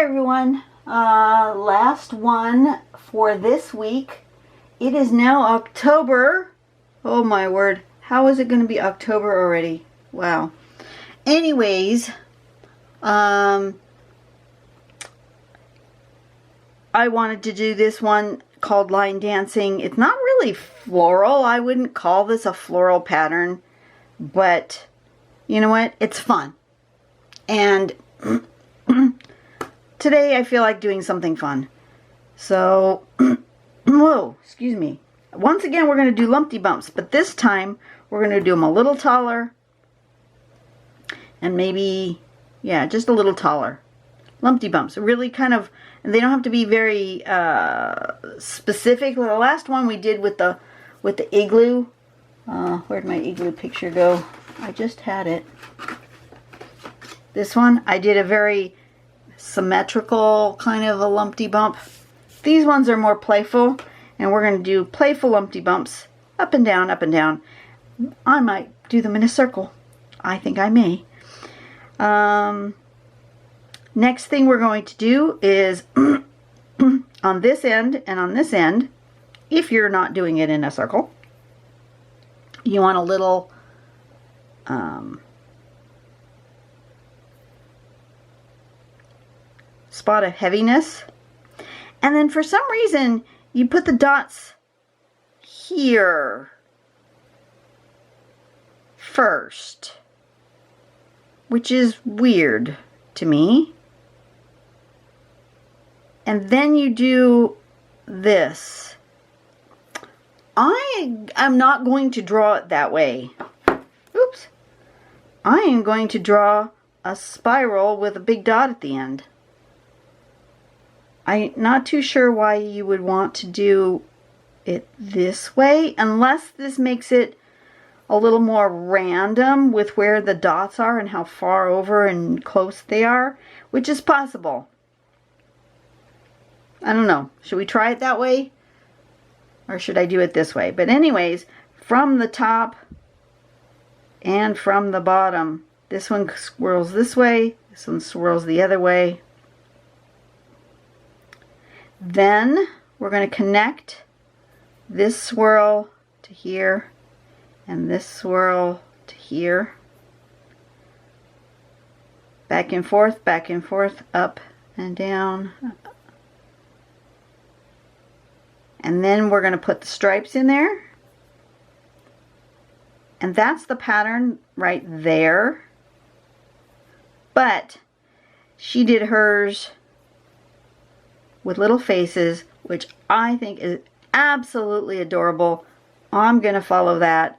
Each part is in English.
Hi everyone, last one for this week. It is now October. Oh my word, how is it going to be October already? Wow. Anyways, I wanted to do this one called line dancing. It's not really floral. I wouldn't call this a floral pattern, but you know what? It's fun. And today I feel like doing something fun. So, whoa, excuse me. Once again, we're going to do lumpy bumps, but this time we're going to do them a little taller. And maybe, yeah, just a little taller. Lumpy bumps. Really kind of, and they don't have to be very specific. The last one we did with the igloo. Where'd my igloo picture go? I just had it. This one, I did a very symmetrical kind of a lumpy bump. These ones are more playful, and we're going to do playful lumpy bumps, up and down, up and down. I might do them in a circle. I think I may. Next thing we're going to do is on this end and on this end, if you're not doing it in a circle, you want a little spot of heaviness, and then for some reason you put the dots here first, which is weird to me, and then you do this. I am not going to draw it that way. Oops. I am going to draw a spiral with a big dot at the end. I'm not too sure why you would want to do it this way, unless this makes it a little more random with where the dots are and how far over and close they are, which is possible. I don't know. Should we try it that way? Or should I do it this way? But anyways, from the top and from the bottom, this one swirls this way, this one swirls the other way. Then we're going to connect this swirl to here and this swirl to here. Back and forth, up and down. And then we're going to put the stripes in there. And that's the pattern right there. But she did hers with little faces, which I think is absolutely adorable. I'm going to follow that.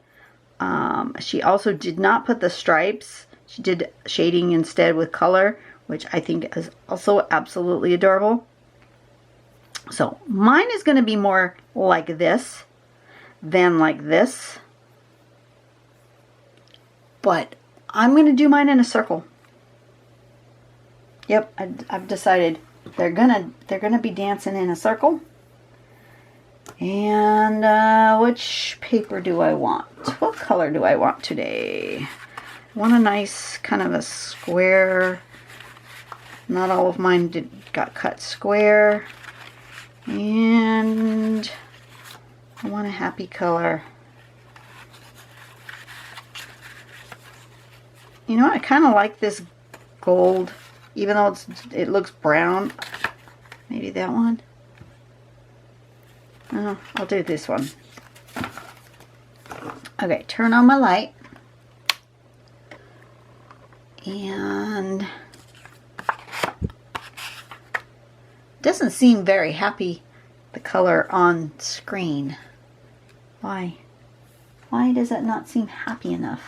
She also did not put the stripes. She did shading instead with color, which I think is also absolutely adorable. So mine is going to be more like this than like this. But I'm going to do mine in a circle. Yep, I've decided. They're gonna be dancing in a circle. And which paper do I want? What color do I want today? I want a nice kind of a square. Not all of mine got cut square. And I want a happy color. You know what? I kind of like this gold. Even though it looks brown. Maybe that one. Oh, I'll do this one. Okay, turn on my light. And doesn't seem very happy, the color on screen. Why? Why does it not seem happy enough?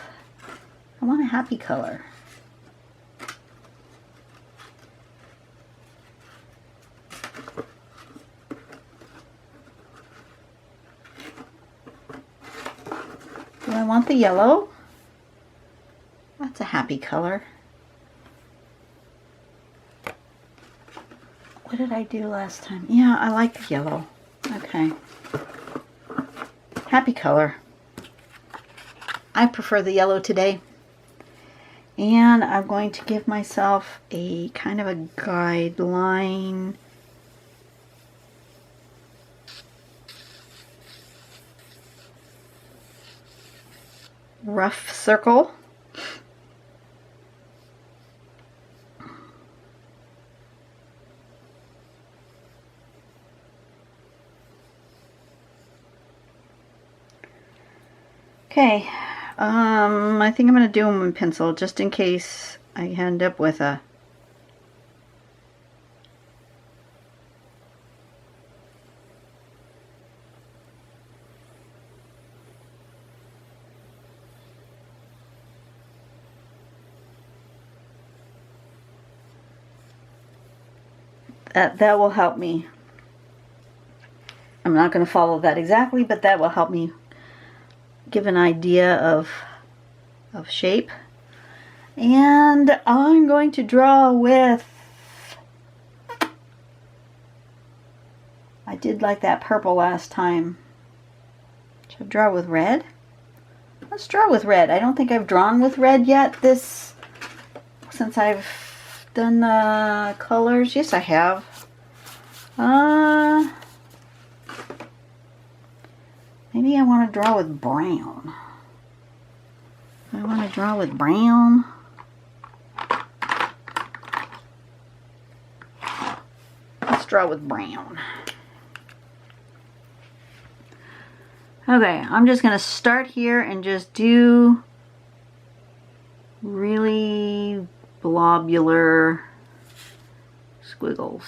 I want a happy color. Do I want the yellow? That's a happy color. What did I do last time? Yeah, I like the yellow. Okay. Happy color. I prefer the yellow today. And I'm going to give myself a kind of a guideline. Rough circle. Okay, I think I'm going to do them with pencil just in case I end up with a that will help me. I'm not going to follow that exactly, but that will help me give an idea of shape. And I'm going to draw with, I did like that purple last time. Should I draw with red? Let's draw with red. I don't think I've drawn with red yet since I've done the colors. Yes, I have. Maybe I want to draw with brown. I want to draw with brown. Let's draw with brown. Okay, I'm just going to start here and just do really blobular squiggles.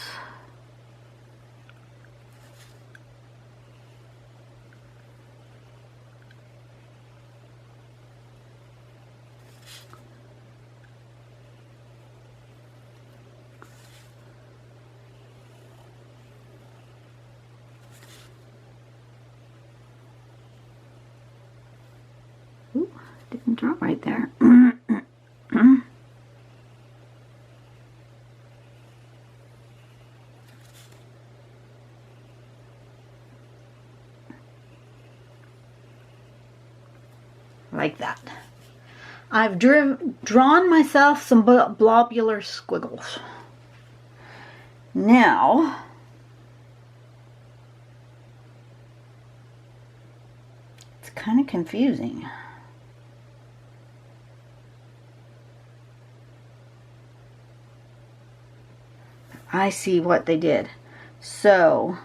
Ooh, didn't draw right there. Like that. I've drawn myself some blobular squiggles. Now, it's kind of confusing. I see what they did. So,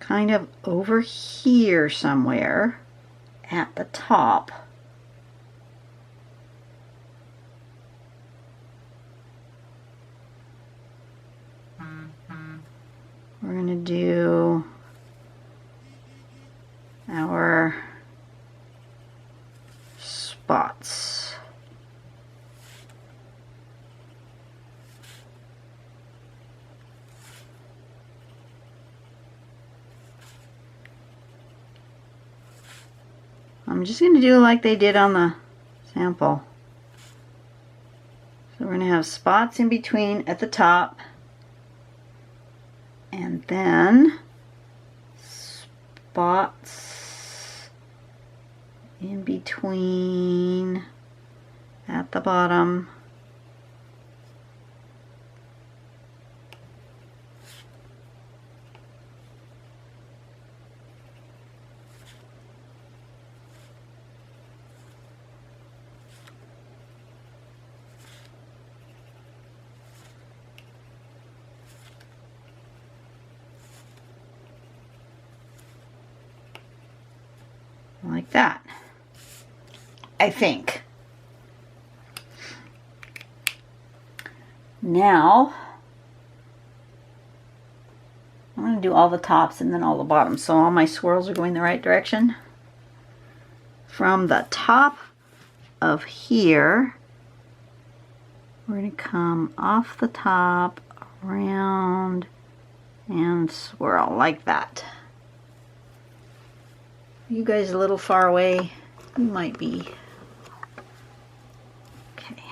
kind of over here somewhere at the top, we're going to do our spots. I'm just going to do like they did on the sample. So we're going to have spots in between at the top, and then spots in between at the bottom. Like that, I think. Now, I'm going to do all the tops and then all the bottoms, so all my swirls are going the right direction. From the top of here, we're going to come off the top, around, and swirl like that. You guys a little far away, you might be. Okay,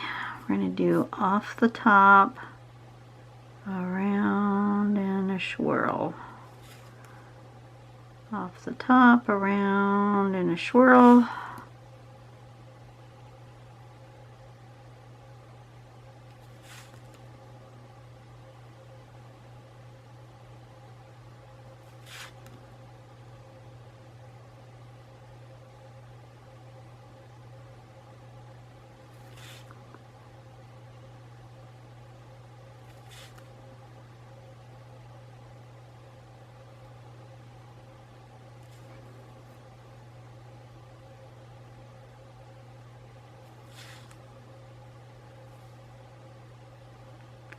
we're going to do off the top, around, and a swirl. Off the top, around, and a swirl.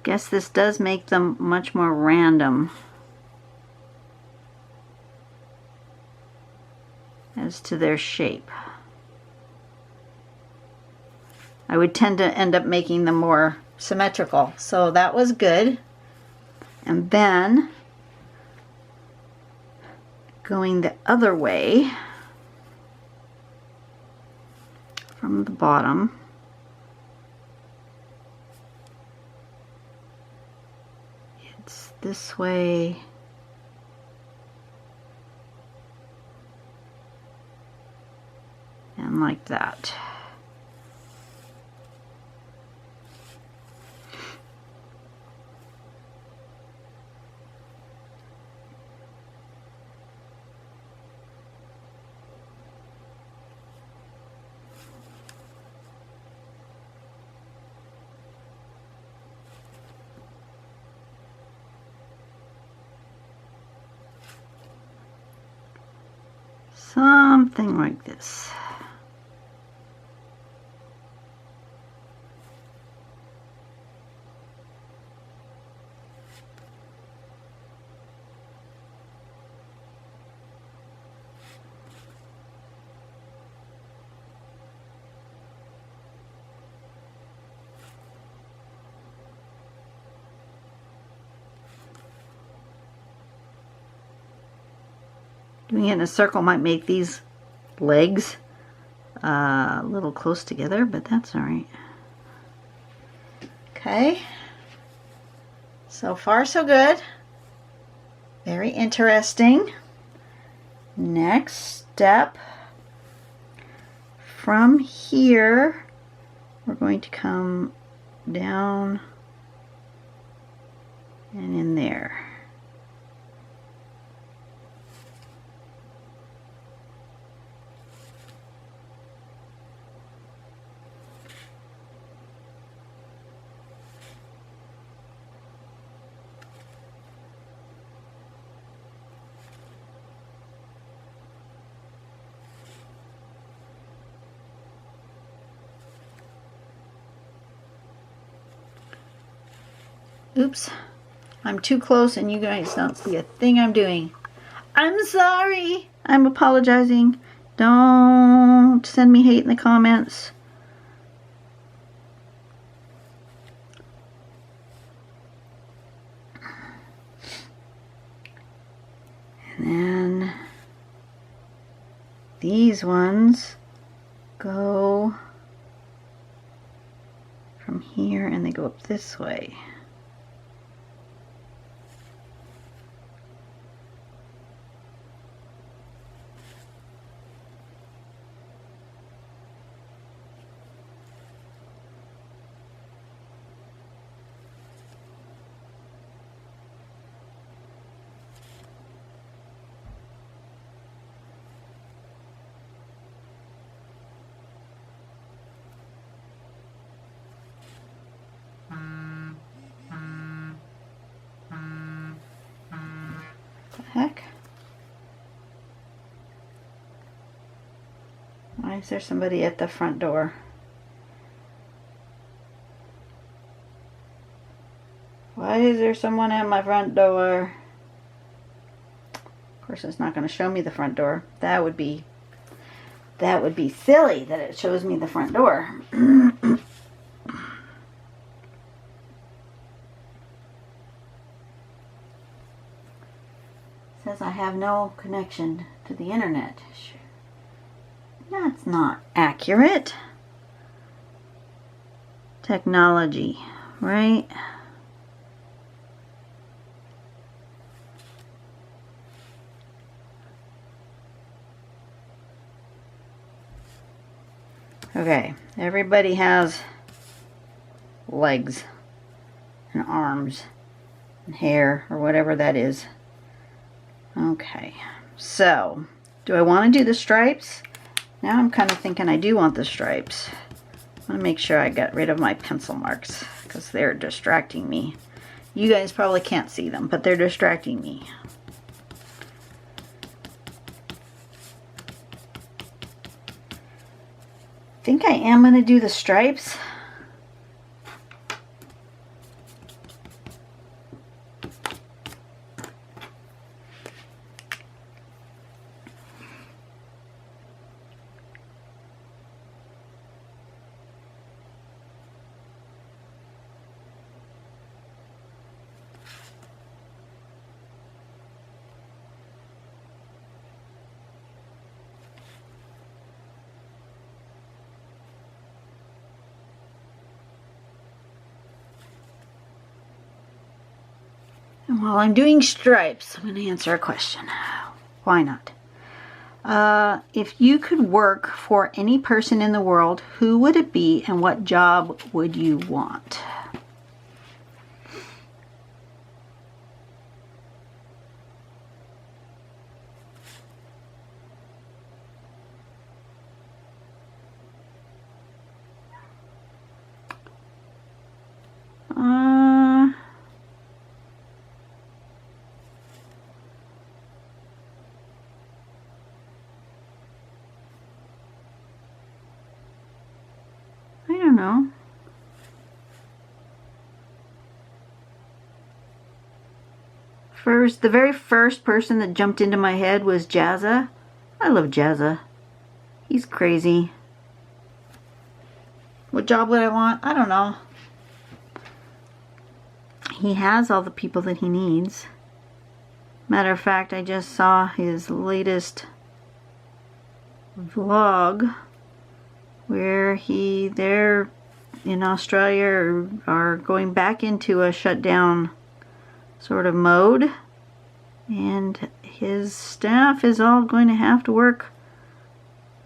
Guess this does make them much more random as to their shape. I would tend to end up making them more symmetrical. So that was good. And then going the other way from the bottom, it's this way and like that. Something like this. Doing it in a circle might make these legs a little close together, but that's all right. Okay, so far so good. Very interesting. Next step, from here we're going to come down and in there. Oops, I'm too close and you guys don't see a thing I'm doing. I'm sorry. I'm apologizing. Don't send me hate in the comments. And then these ones go from here and they go up this way. Heck? Why is there somebody at the front door? Why is there someone at my front door? Of course, it's not going to show me the front door. That would be silly that it shows me the front door. Says I have no connection to the internet. That's not accurate. Technology, right? Okay, everybody has legs and arms and hair or whatever that is. Okay, so do I want to do the stripes? Now I'm kind of thinking I do want the stripes. I want to make sure I got rid of my pencil marks because they're distracting me. You guys probably can't see them, but they're distracting me. I think I am going to do the stripes. While I'm doing stripes, I'm going to answer a question. Why not? If you could work for any person in the world, who would it be and what job would you want? I don't know. The very first person that jumped into my head was Jazza. I love Jazza. He's crazy. What job would I want? I don't know. He has all the people that he needs. Matter of fact, I just saw his latest vlog where they're in Australia are going back into a shutdown sort of mode, and his staff is all going to have to work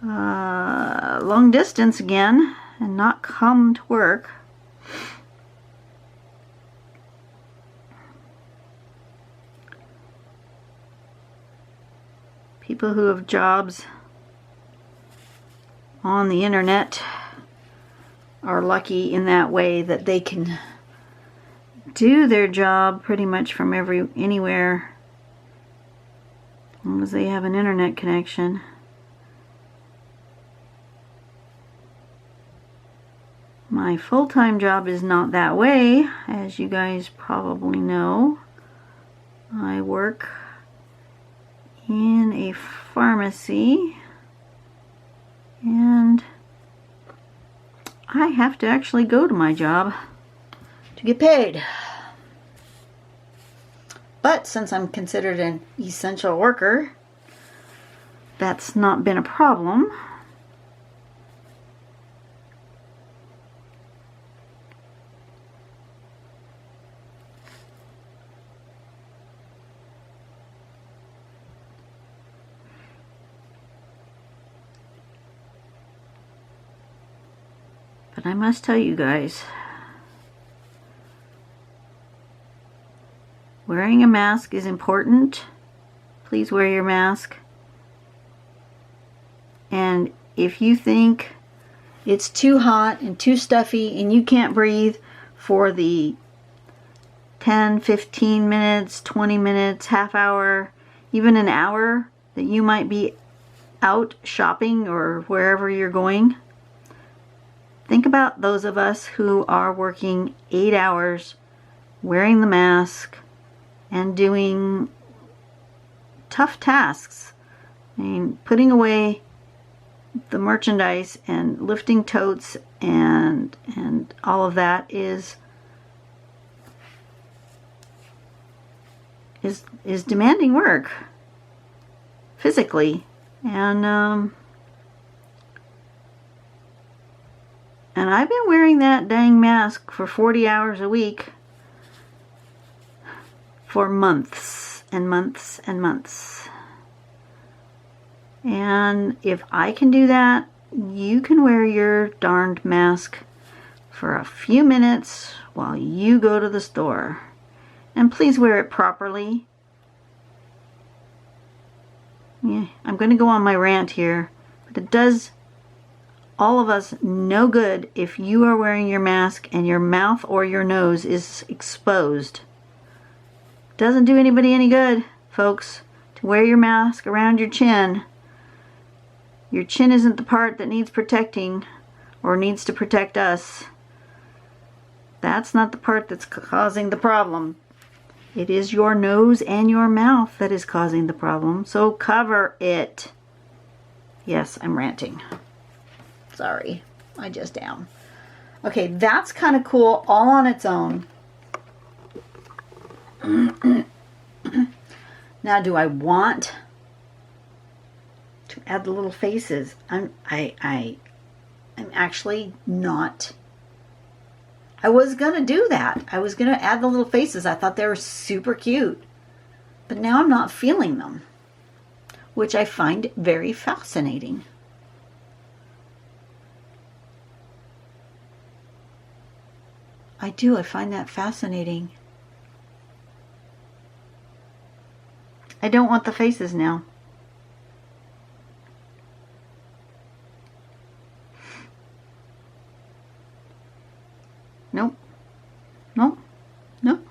long distance again and not come to work. People who have jobs on the internet are lucky in that way that they can do their job pretty much from anywhere, as long as they have an internet connection. My full-time job is not that way, as you guys probably know. I work in a pharmacy, and I have to actually go to my job to get paid. But since I'm considered an essential worker, that's not been a problem. But I must tell you guys, wearing a mask is important. Please wear your mask. And if you think it's too hot and too stuffy and you can't breathe for the 10, 15 minutes, 20 minutes, half hour, even an hour that you might be out shopping or wherever you're going, think about those of us who are working 8 hours, wearing the mask, and doing tough tasks. I mean, putting away the merchandise and lifting totes and all of that is demanding work physically, and I've been wearing that dang mask for 40 hours a week for months and months and months. And if I can do that, you can wear your darned mask for a few minutes while you go to the store. And please wear it properly. Yeah, I'm going to go on my rant here, but it does all of us no good if you are wearing your mask and your mouth or your nose is exposed. Doesn't do anybody any good, folks, to wear your mask around your chin. Your chin isn't the part that needs protecting or needs to protect us. That's not the part that's causing the problem. It is your nose and your mouth that is causing the problem, so cover it. Yes, I'm ranting. Sorry, I just am. Okay, that's kind of cool all on its own. Now, do I want to add the little faces? I'm actually not. I was gonna do that. I was gonna add the little faces. I thought they were super cute. But now I'm not feeling them, which I find very fascinating. I do. I find that fascinating. I don't want the faces now. Nope. Nope. Nope.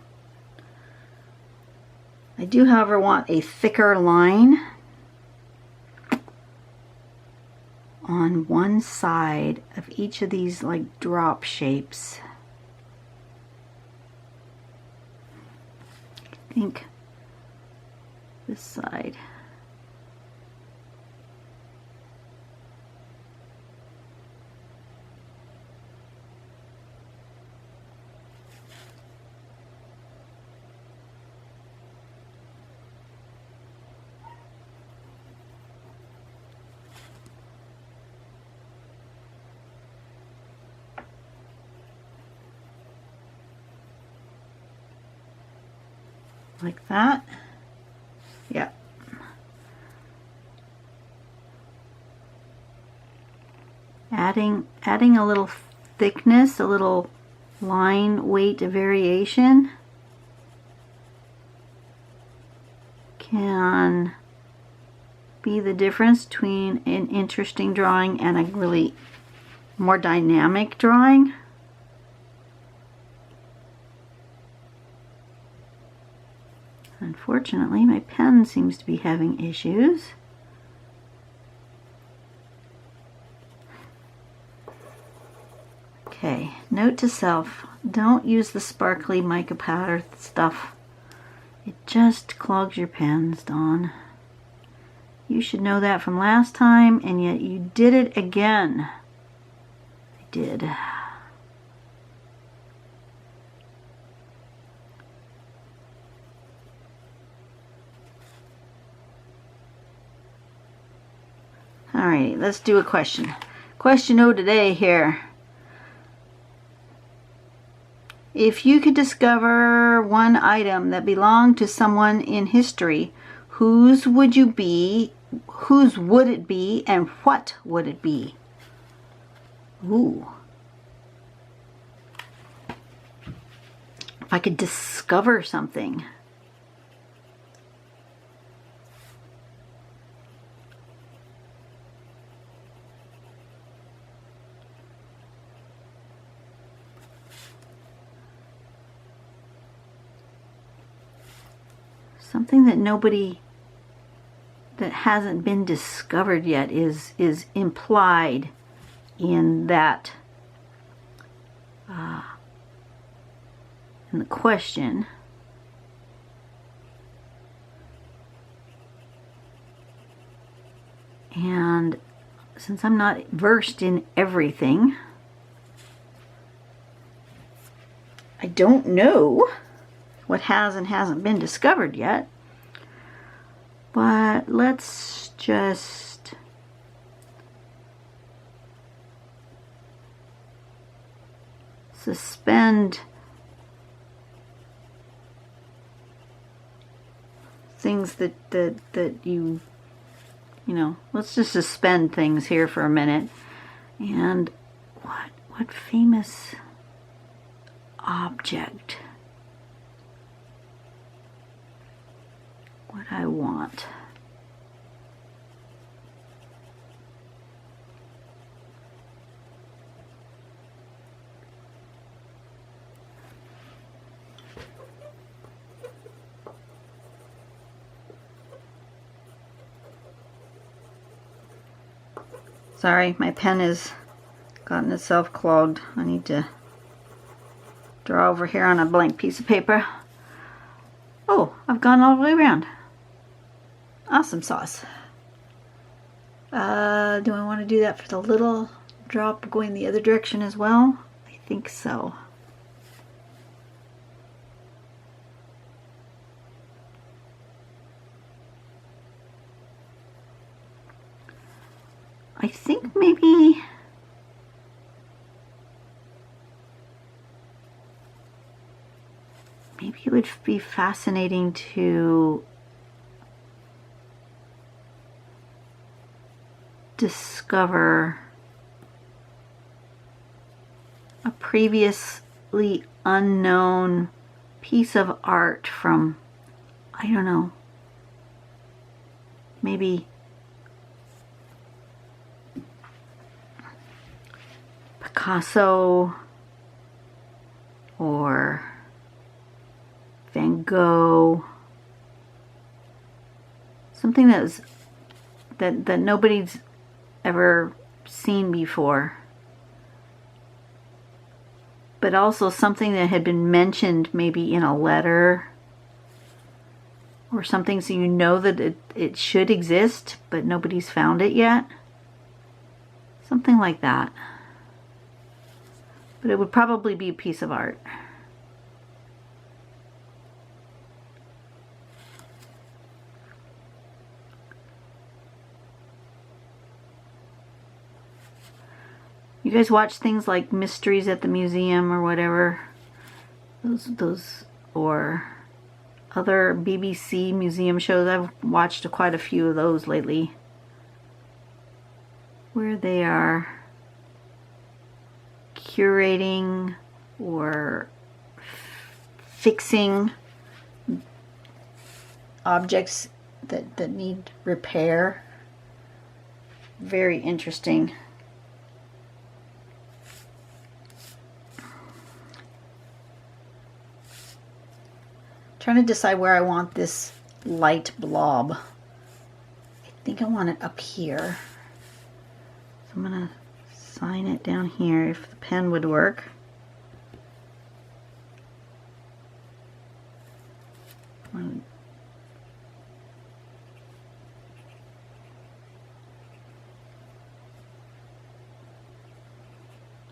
I do, however, want a thicker line on one side of each of these like drop shapes. I think this side. Like that. Yep. Adding a little thickness, a little line weight variation can be the difference between an interesting drawing and a really more dynamic drawing. Unfortunately, my pen seems to be having issues. Okay, note to self, don't use the sparkly mica powder stuff. It just clogs your pens, Dawn. You should know that from last time, and yet you did it again. I did. Alright, let's do a question. Question O today here. If you could discover one item that belonged to someone in history, whose would you be, whose would it be, and what would it be? Ooh. If I could discover something. Something that that hasn't been discovered yet is implied in that in the question. And since I'm not versed in everything, I don't know what has and hasn't been discovered yet. But let's just suspend things that you know, let's just suspend things here for a minute. And what famous object would I want? Sorry, my pen has gotten itself clogged. I need to draw over here on a blank piece of paper. Oh, I've gone all the way around. Awesome sauce. Do I want to do that for the little drop going the other direction as well? I think so. I think maybe maybe it would be fascinating to discover a previously unknown piece of art from, I don't know, maybe Picasso or Van Gogh, something that nobody's ever seen before, but also something that had been mentioned maybe in a letter or something, so you know that it should exist, but nobody's found it yet. Something like that. But it would probably be a piece of art. You guys watch things like Mysteries at the Museum or whatever? Those or other BBC museum shows. I've watched quite a few of those lately, where they are curating or fixing objects that need repair. Very interesting. Trying to decide where I want this light blob. I think I want it up here. So I'm gonna sign it down here if the pen would work.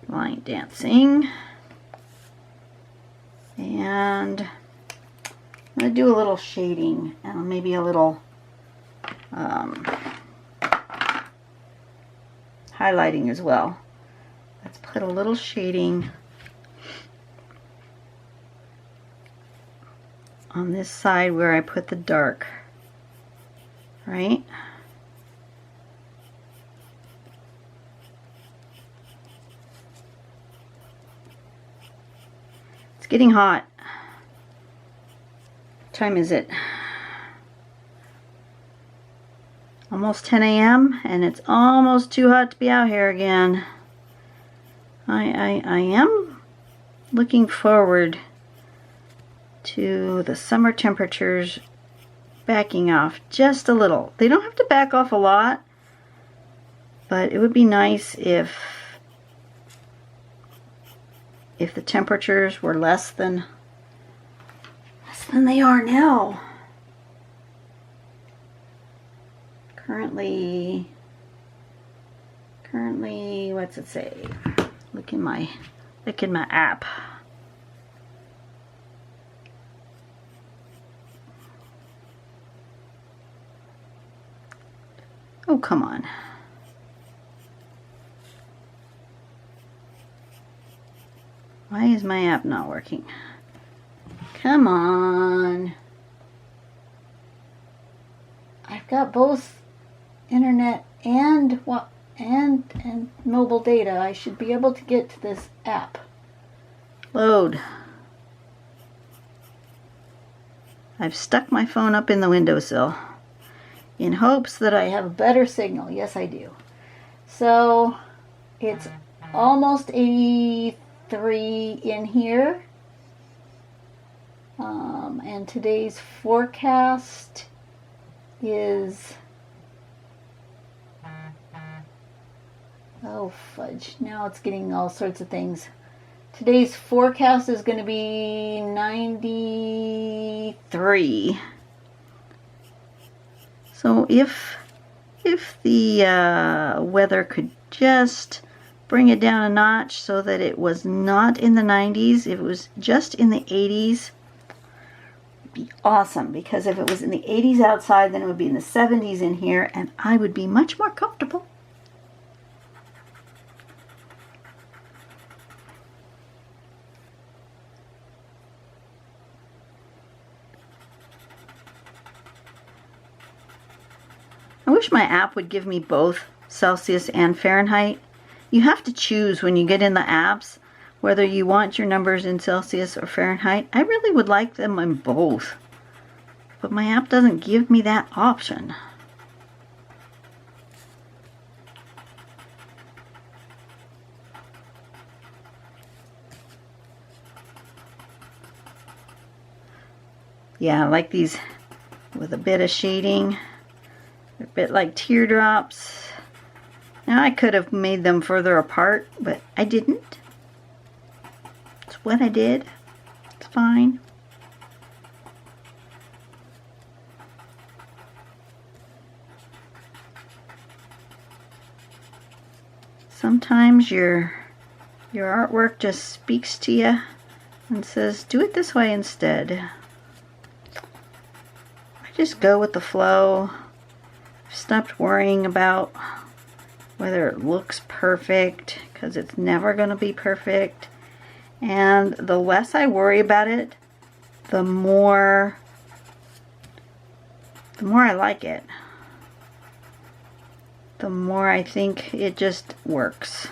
Line dancing. And I'm going to do a little shading and maybe a little highlighting as well. Let's put a little shading on this side where I put the dark, right? It's getting hot. What time is it? Almost 10 a.m. and it's almost too hot to be out here again. I am looking forward to the summer temperatures backing off just a little. They don't have to back off a lot, but it would be nice if the temperatures were less than they are now. Currently, what's it say? Look in my app. Oh, come on. Why is my app not working? Come on. I've got both internet and mobile data. I should be able to get to this app. Load. I've stuck my phone up in the windowsill in hopes that I have a better signal. Yes, I do. So it's almost 83 in here. And today's forecast is, oh fudge, now it's getting all sorts of things. Today's forecast is going to be 93. So if the weather could just bring it down a notch so that it was not in the 90s, if it was just in the 80s, it'd be awesome. Because if it was in the 80s outside, then it would be in the 70s in here, and I would be much more comfortable. wish my app would give me both Celsius and Fahrenheit. You have to choose when you get in the apps whether you want your numbers in Celsius or Fahrenheit. I really would like them in both, but my app doesn't give me that option. Yeah, I like these with a bit of shading. They're a bit like teardrops. Now I could have made them further apart, but I didn't. It's what I did. It's fine. Sometimes your artwork just speaks to you and says, do it this way instead. Just go with the flow. I've stopped worrying about whether it looks perfect, because it's never going to be perfect. And the less I worry about it, the more I like it. The more I think it just works.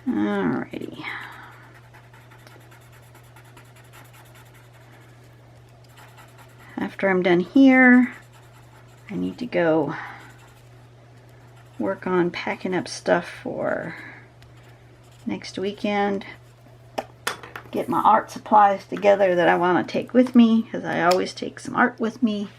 Alrighty. After I'm done here, I need to go work on packing up stuff for next weekend. Get my art supplies together that I want to take with me, because I always take some art with me.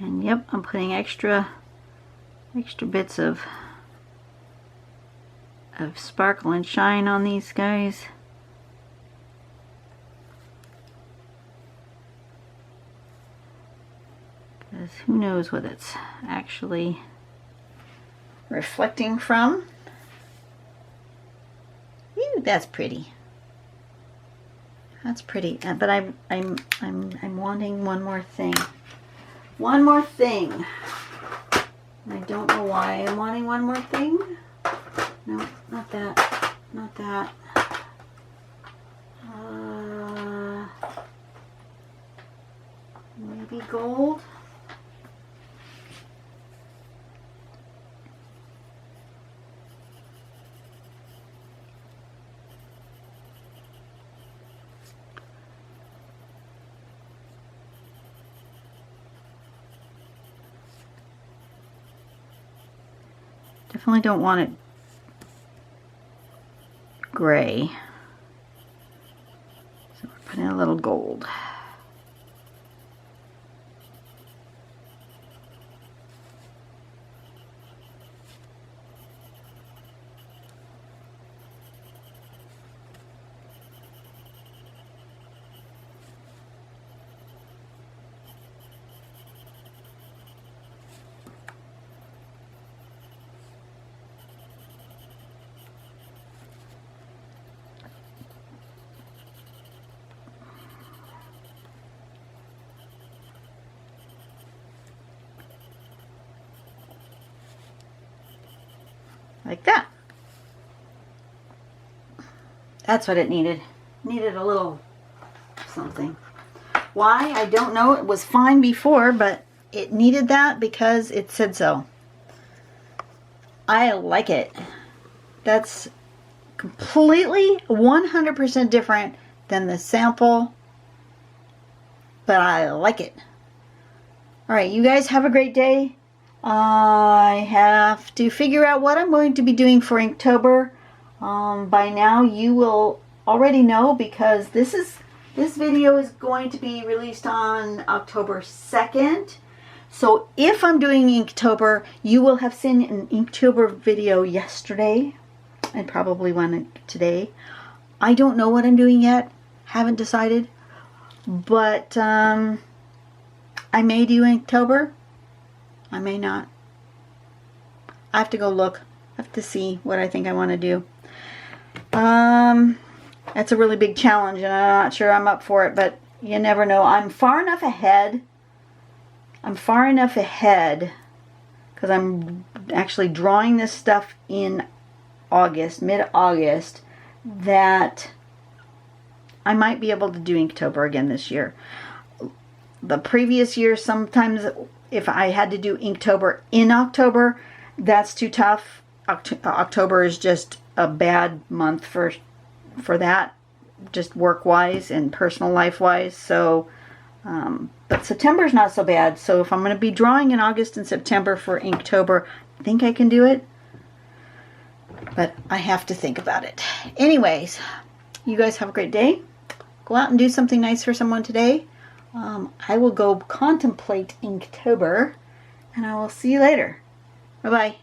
And yep, I'm putting extra bits of sparkle and shine on these guys. Because who knows what it's actually reflecting from. Ew, that's pretty. That's pretty. But I'm wanting one more thing. One more thing. I don't know why I'm wanting one more thing. No, not that. Not that. Maybe gold. Definitely don't want it gray. So we're putting a little gold. Like that. That's what it needed. Needed a little something. Why? I don't know. It was fine before, but it needed that because it said so. I like it. That's completely 100% different than the sample, but I like it. All right, you guys have a great day. I have to figure out what I'm going to be doing for Inktober. By now you will already know, because this is This video is going to be released on October 2nd. So if I'm doing Inktober, you will have seen an Inktober video yesterday and probably one today. I don't know what I'm doing yet. Haven't decided. But I may do Inktober. I may not. I have to go look. I have to see what I think I want to do. That's a really big challenge, and I'm not sure I'm up for it, but you never know. I'm far enough ahead because I'm actually drawing this stuff in August, mid-August, that I might be able to do Inktober again this year. The previous year, sometimes if I had to do Inktober in October, that's too tough. October is just a bad month for that, just work-wise and personal life-wise. So, but September's not so bad. So if I'm going to be drawing in August and September for Inktober, I think I can do it. But I have to think about it. Anyways, you guys have a great day. Go out and do something nice for someone today. I will go contemplate Inktober, and I will see you later. Bye-bye.